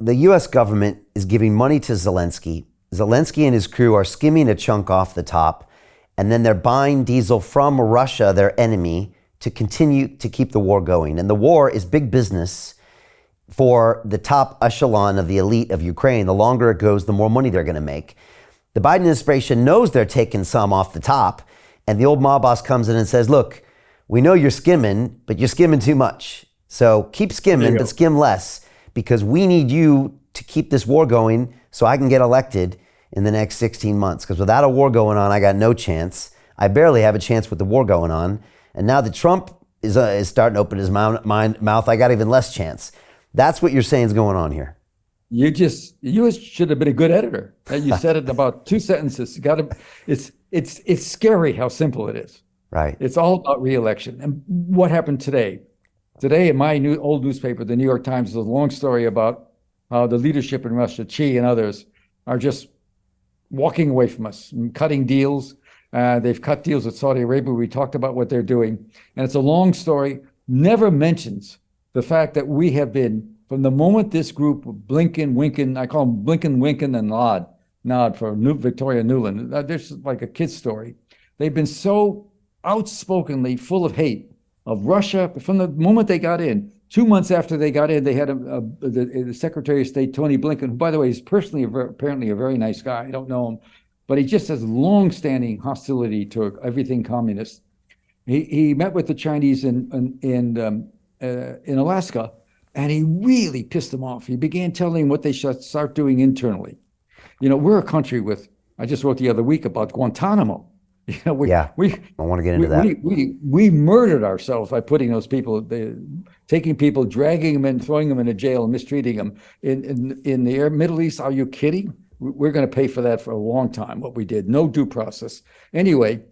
the US government is giving money to Zelensky. Zelensky and his crew are skimming a chunk off the top, and then they're buying diesel from Russia, their enemy, to continue to keep the war going. And the war is big business for the top echelon of the elite of Ukraine. The longer it goes, the more money they're going to make. The Biden administration knows they're taking some off the top, and the old mob boss comes in and says, look, we know you're skimming, but you're skimming too much. So keep skimming, but skim less, because we need you to keep this war going so I can get elected in the next 16 months. Because without a war going on, I got no chance. I barely have a chance with the war going on. And now that Trump is starting to open his mouth, I got even less chance. That's what you're saying is going on here. You should have been a good editor. You said it in about 2 sentences. It's scary how simple it is. Right. It's all about re-election. And what happened today? Today in my old newspaper, the New York Times, is a long story about how the leadership in Russia, Xi and others, are just walking away from us and cutting deals. They've cut deals with Saudi Arabia. We talked about what they're doing. And it's a long story, never mentions the fact that we have been, from the moment this group, Blinken, Winken, I call them Blinken, Winken, and Nod for Victoria Nuland. There's like a kid's story. They've been so outspokenly full of hate of Russia from the moment they got in. 2 months after they got in, they had the Secretary of State, Tony Blinken, who, by the way, is personally apparently a very nice guy. I don't know him, but he just has long-standing hostility to everything communist. He met with the Chinese in Alaska, and he really pissed them off. He began telling them what they should start doing internally. You know, we're a country with, I just wrote the other week about Guantanamo. You know, I want to get into that. We murdered ourselves by putting those people, taking people, dragging them in, throwing them into jail, and mistreating them. In the Middle East, are you kidding? We're going to pay for that for a long time, what we did. No due process. Anyway,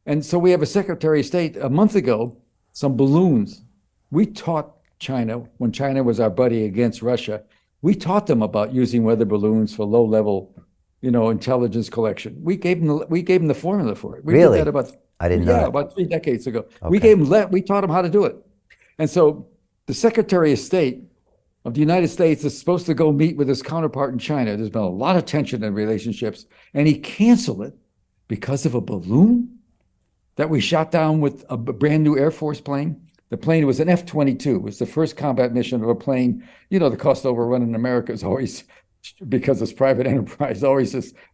and so we have a Secretary of State a month ago, some balloons. We taught China, when China was our buddy against Russia, we taught them about using weather balloons for low-level, intelligence collection. We gave them the formula for it. We really? Did that I didn't know that. About 3 decades ago. Okay. We taught them how to do it. And so the Secretary of State of the United States is supposed to go meet with his counterpart in China. There's been a lot of tension in relationships, and he canceled it because of a balloon that we shot down with a brand new Air Force plane. The plane was an F-22. It was the first combat mission of a plane. The cost overrun in America is always, because it's private enterprise,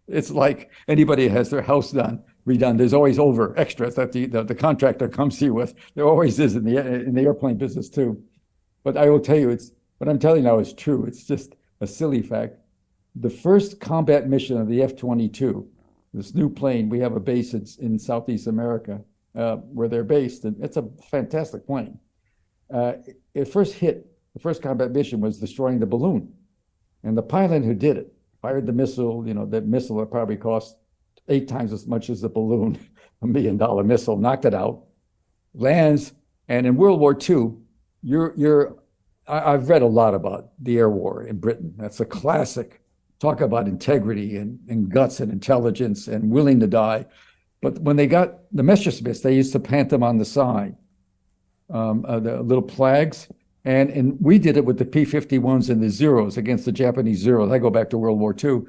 it's like anybody has their house redone. There's always extras that the contractor comes to you with. There always is in the airplane business too. But I will tell you, what I'm telling you now is true. It's just a silly fact. The first combat mission of the F-22, this new plane, we have a base in Southeast America where they're based, and it's a fantastic plane. The first combat mission was destroying the balloon. And the pilot who did it fired the missile, that missile that probably cost 8 times as much as the balloon, $1 million missile, knocked it out, lands. And in World War II, I've read a lot about the air war in Britain. That's a classic. Talk about integrity and guts and intelligence and willing to die. But when they got the Messerschmitts, they used to plant them on the side, the little flags. And we did it with the P-51s and the Zeros against the Japanese Zeros. I go back to World War II.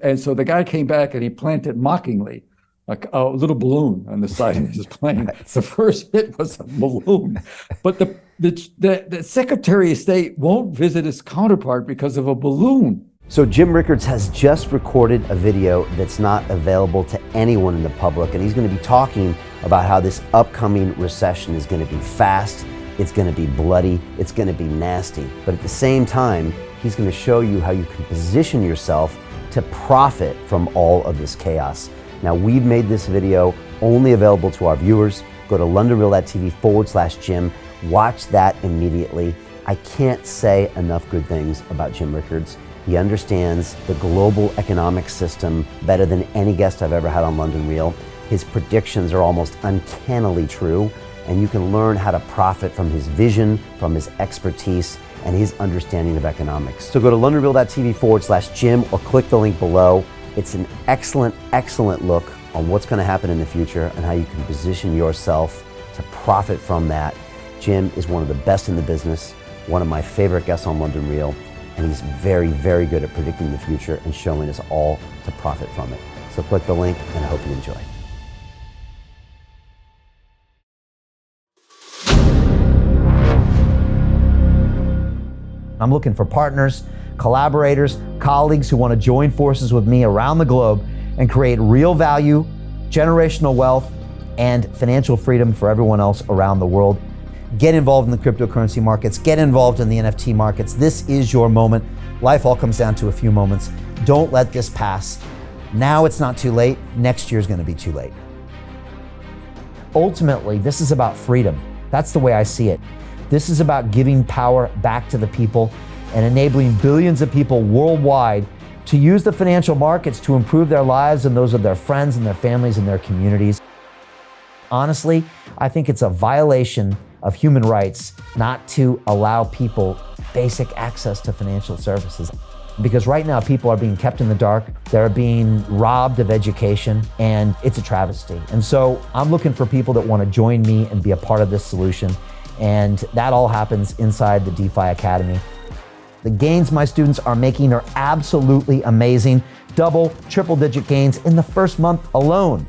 And so the guy came back and he planted mockingly a little balloon on the side of his plane. The first hit was a balloon. But the Secretary of State won't visit his counterpart because of a balloon. So Jim Rickards has just recorded a video that's not available to anyone in the public, and he's going to be talking about how this upcoming recession is going to be fast, it's going to be bloody, it's going to be nasty. But at the same time, he's going to show you how you can position yourself to profit from all of this chaos. Now, we've made this video only available to our viewers. Go to londonreal.tv/Jim. Watch that immediately. I can't say enough good things about Jim Rickards. He understands the global economic system better than any guest I've ever had on London Real. His predictions are almost uncannily true, and you can learn how to profit from his vision, from his expertise, and his understanding of economics. So go to londonreal.tv/Jim or click the link below. It's an excellent, excellent look on what's going to happen in the future and how you can position yourself to profit from that. Jim is one of the best in the business, one of my favorite guests on London Real. and he's very, very good at predicting the future and showing us all to profit from it. So click the link, and I hope you enjoy. I'm looking for partners, collaborators, colleagues who want to join forces with me around the globe and create real value, generational wealth, and financial freedom for everyone else around the world. Get involved in the cryptocurrency markets, get involved in the NFT markets. This is your moment. Life all comes down to a few moments. Don't let this pass. Now it's not too late. Next year's going to be too late. Ultimately, this is about freedom. That's the way I see it. This is about giving power back to the people and enabling billions of people worldwide to use the financial markets to improve their lives and those of their friends and their families and their communities. Honestly, I think it's a violation of human rights not to allow people basic access to financial services. Because right now people are being kept in the dark, they're being robbed of education, and it's a travesty. And so I'm looking for people that want to join me and be a part of this solution. And that all happens inside the DeFi Academy. The gains my students are making are absolutely amazing. Double, triple digit gains in the first month alone.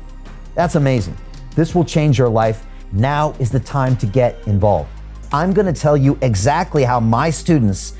That's amazing. This will change your life. Now is the time to get involved. I'm going to tell you exactly how my students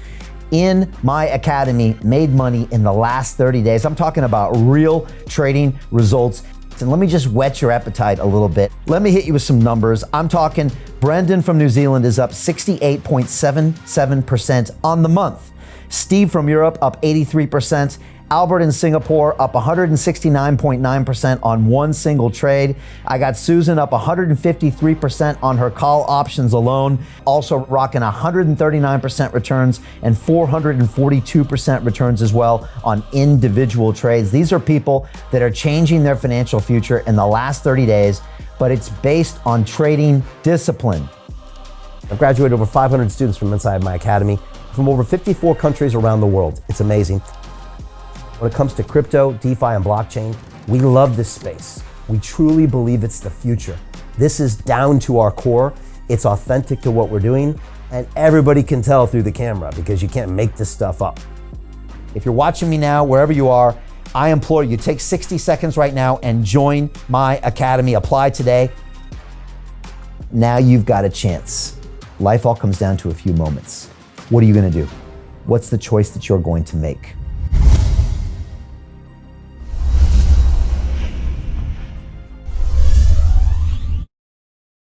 in my academy made money in the last 30 days. I'm talking about real trading results. And let me just whet your appetite a little bit. Let me hit you with some numbers. I'm talking Brendan from New Zealand is up 68.77% on the month. Steve from Europe up 83%. Albert in Singapore up 169.9% on one single trade. I got Susan up 153% on her call options alone, also rocking 139% returns and 442% returns as well on individual trades. These are people that are changing their financial future in the last 30 days, but it's based on trading discipline. I've graduated over 500 students from inside my academy from over 54 countries around the world. It's amazing. When it comes to crypto, DeFi, and blockchain, we love this space. We truly believe it's the future. This is down to our core. It's authentic to what we're doing, and everybody can tell through the camera because you can't make this stuff up. If you're watching me now, wherever you are, I implore you, take 60 seconds right now and join my academy. Apply today. Now you've got a chance. Life all comes down to a few moments. What are you going to do? What's the choice that you're going to make?